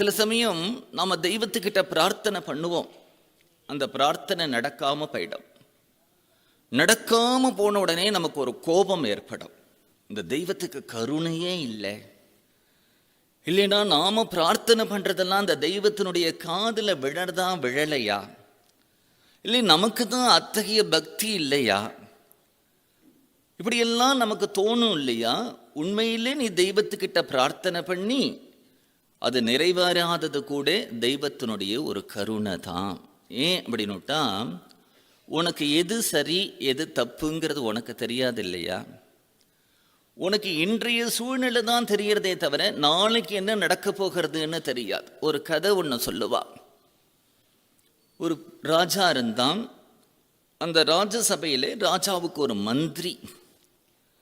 சில சமயம் நாம் தெய்வத்துக்கிட்ட பிரார்த்தனை பண்ணுவோம், அந்த பிரார்த்தனை நடக்காமல் போயிடும். நடக்காமல் போன உடனே நமக்கு ஒரு கோபம் ஏற்படும். இந்த தெய்வத்துக்கு கருணையே இல்லை, இல்லைன்னா நாம பிரார்த்தனை பண்ணுறதெல்லாம் அந்த தெய்வத்தினுடைய காதில் விழறதா விழலையா, இல்லை நமக்கு தான் அத்தகைய பக்தி இல்லையா, இப்படியெல்லாம் நமக்கு தோணும் இல்லையா? உண்மையிலே நீ தெய்வத்துக்கிட்ட பிரார்த்தனை பண்ணி அது நிறைவேறாதது கூட தெய்வத்தினுடைய ஒரு கருணை தான். ஏன் அப்படின்னுட்டா, உனக்கு எது சரி எது தப்புங்கிறது உனக்கு தெரியாது இல்லையா? உனக்கு இன்றைய சூழ்நிலை தான் தெரியறதே தவிர நாளைக்கு என்ன நடக்க போகிறதுன்னு தெரியாது. ஒரு கதை ஒன்று சொல்லுவா. ஒரு ராஜா இருந்தான். அந்த ராஜசபையிலே ராஜாவுக்கு ஒரு மந்திரி